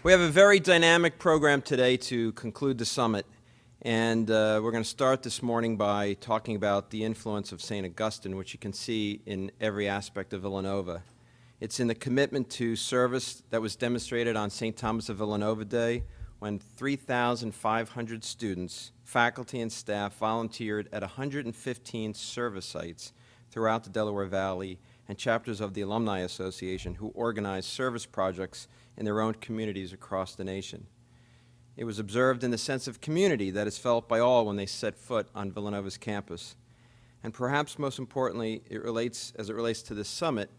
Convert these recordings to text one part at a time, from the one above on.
We have a very dynamic program today to conclude the summit, and we're going to start this morning by talking about the influence of St. Augustine, which you can see in every aspect of Villanova. It's in the commitment to service that was demonstrated on St. Thomas of Villanova Day, when 3,500 students, faculty, and staff volunteered at 115 service sites throughout the Delaware Valley and chapters of the Alumni Association who organized service projects in their own communities across the nation. It was observed in the sense of community that is felt by all when they set foot on Villanova's campus. And perhaps most importantly, as it relates to this summit,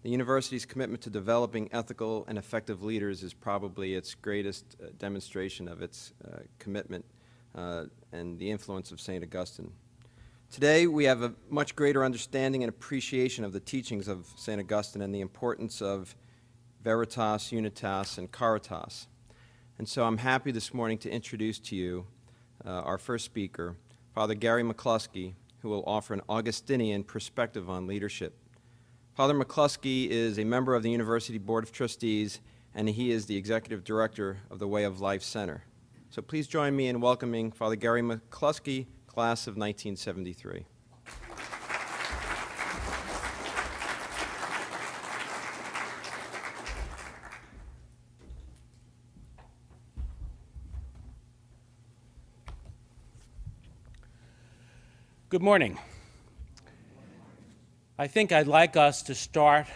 the university's commitment to developing ethical and effective leaders is probably its greatest demonstration of its commitment and the influence of St. Augustine. Today, we have a much greater understanding and appreciation of the teachings of St. Augustine and the importance of veritas, unitas, and caritas. And so I'm happy this morning to introduce to you our first speaker, Father Gary McCloskey, who will offer an Augustinian perspective on leadership. Father McCloskey is a member of the University Board of Trustees, and he is the Executive Director of the Way of Life Center. So please join me in welcoming Father Gary McCloskey, class of 1973. Good morning. I think I'd like us to start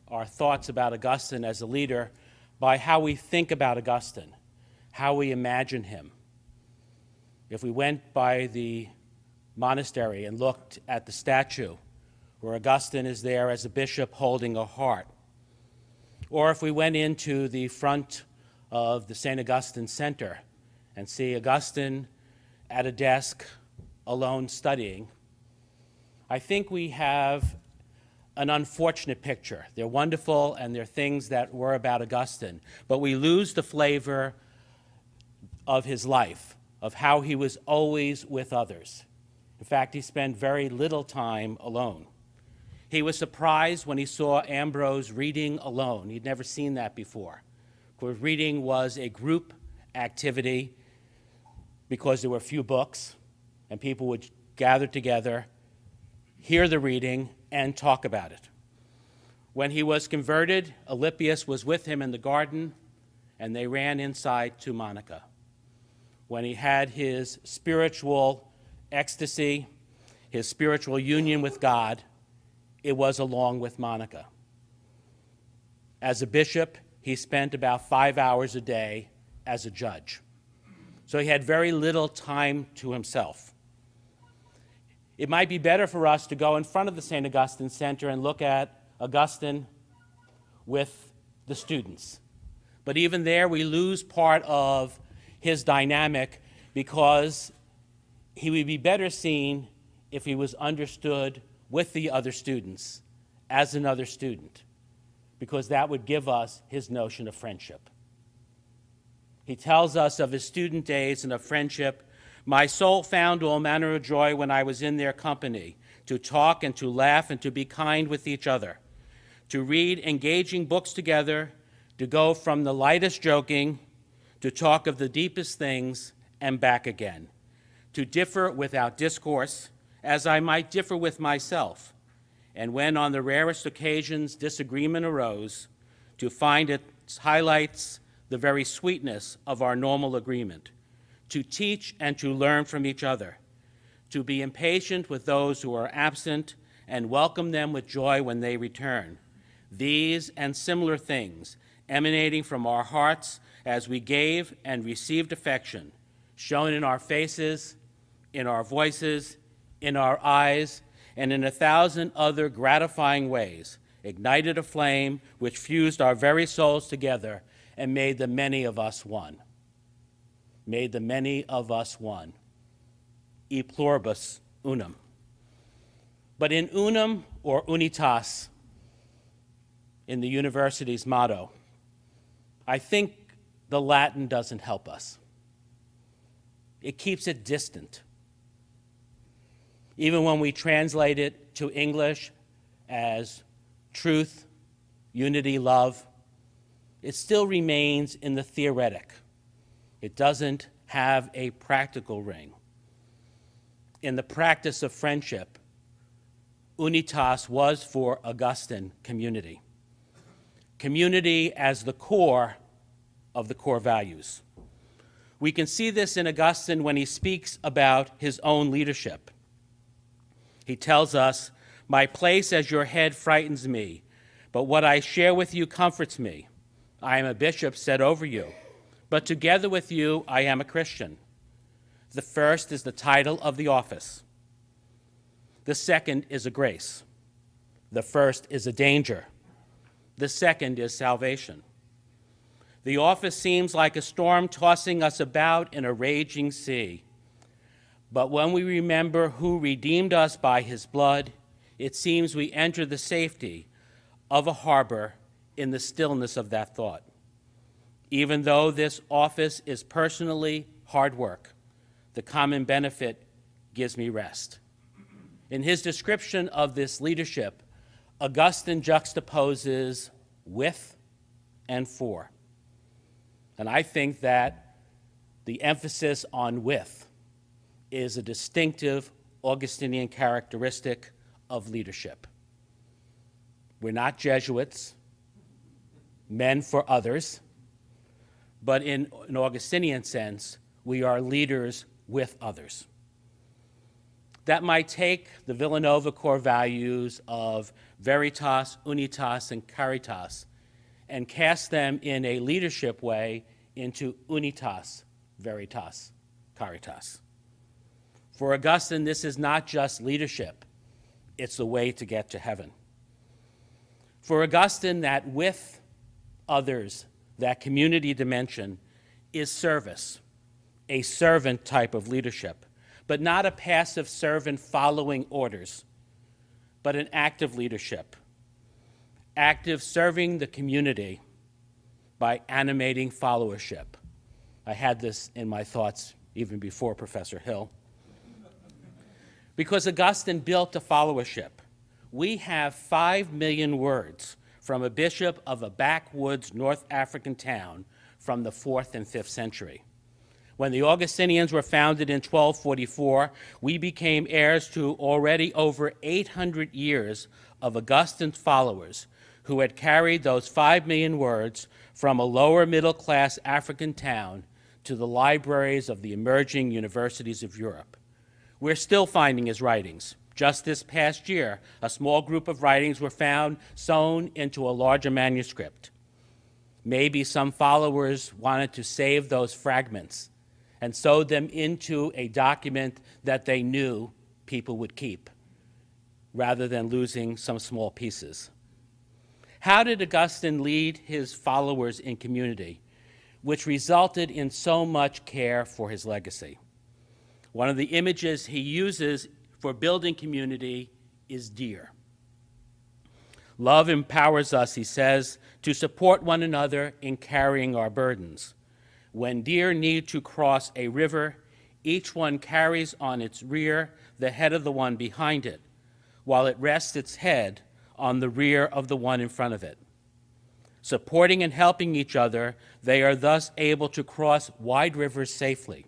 our thoughts about Augustine as a leader by how we think about Augustine, how we imagine him. If we went by the monastery and looked at the statue where Augustine is there as a bishop holding a heart, or if we went into the front of the St. Augustine Center and see Augustine at a desk alone studying, I think we have an unfortunate picture. They're wonderful and they're things that were about Augustine, but we lose the flavor of his life, of how he was always with others. In fact, he spent very little time alone. He was surprised when he saw Ambrose reading alone. He'd never seen that before. Of course, reading was a group activity because there were few books, and people would gather together, hear the reading, and talk about it. When he was converted, Alypius was with him in the garden, and they ran inside to Monica. When he had his spiritual ecstasy, his spiritual union with God, it was along with Monica. As a bishop, he spent about 5 hours a day as a judge. So he had very little time to himself. It might be better for us to go in front of the St. Augustine Center and look at Augustine with the students. But even there, we lose part of his dynamic because he would be better seen if he was understood with the other students as another student, because that would give us his notion of friendship. He tells us of his student days and of friendship. My soul found all manner of joy when I was in their company, to talk and to laugh and to be kind with each other, to read engaging books together, to go from the lightest joking to talk of the deepest things and back again, to differ without discourse, as I might differ with myself, and when on the rarest occasions disagreement arose, to find its highlights the very sweetness of our normal agreement, to teach and to learn from each other, to be impatient with those who are absent and welcome them with joy when they return. These and similar things emanating from our hearts as we gave and received affection, shown in our faces, in our voices, in our eyes, and in 1,000 other gratifying ways, ignited a flame which fused our very souls together and made the many of us one. Made the many of us one. E pluribus unum. But in unum or unitas, in the university's motto, I think the Latin doesn't help us. It keeps it distant. Even when we translate it to English as truth, unity, love, it still remains in the theoretic. It doesn't have a practical ring. In the practice of friendship, unitas was for Augustine community. Community as the core of the core values. We can see this in Augustine when he speaks about his own leadership. He tells us, "My place as your head frightens me, but what I share with you comforts me. I am a bishop set over you, but together with you I am a Christian. The first is the title of the office. The second is a grace. The first is a danger. The second is salvation. The office seems like a storm tossing us about in a raging sea. But when we remember who redeemed us by his blood, it seems we enter the safety of a harbor in the stillness of that thought. Even though this office is personally hard work, the common benefit gives me rest." In his description of this leadership, Augustine juxtaposes with and for. And I think that the emphasis on with is a distinctive Augustinian characteristic of leadership. We're not Jesuits, men for others, but in an Augustinian sense, we are leaders with others. That might take the Villanova core values of veritas, unitas, and caritas and cast them in a leadership way into unitas, veritas, caritas. For Augustine, this is not just leadership, it's the way to get to heaven. For Augustine, that with others, that community dimension, is service, a servant type of leadership, but not a passive servant following orders, but an active leadership, active serving the community by animating followership. I had this in my thoughts even before Professor Hill. Because Augustine built a followership. We have 5 million words from a bishop of a backwoods North African town from the 4th and 5th century. When the Augustinians were founded in 1244, we became heirs to already over 800 years of Augustine's followers who had carried those 5 million words from a lower middle class African town to the libraries of the emerging universities of Europe. We're still finding his writings. Just this past year, a small group of writings were found sewn into a larger manuscript. Maybe some followers wanted to save those fragments and sewed them into a document that they knew people would keep, rather than losing some small pieces. How did Augustine lead his followers in community, which resulted in so much care for his legacy? One of the images he uses for building community is deer. Love empowers us, he says, to support one another in carrying our burdens. When deer need to cross a river, each one carries on its rear the head of the one behind it, while it rests its head on the rear of the one in front of it. Supporting and helping each other, they are thus able to cross wide rivers safely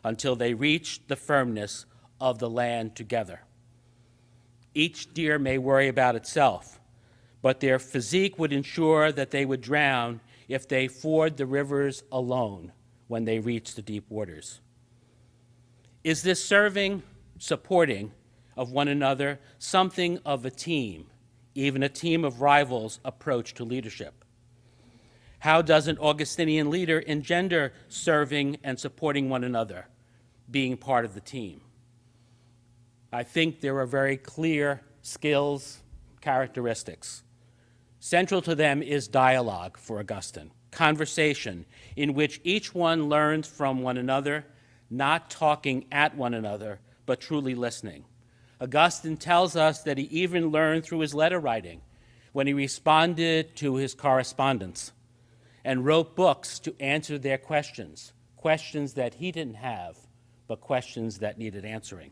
until they reach the firmness of the land together. Each deer may worry about itself, but their physique would ensure that they would drown if they ford the rivers alone when they reach the deep waters. Is this serving, supporting of one another something of a team, even a team of rivals approach to leadership? How does an Augustinian leader engender serving and supporting one another, being part of the team? I think there are very clear skills, characteristics. Central to them is dialogue for Augustine, conversation in which each one learns from one another, not talking at one another, but truly listening. Augustine tells us that he even learned through his letter writing when he responded to his correspondents and wrote books to answer their questions, questions that he didn't have, but questions that needed answering.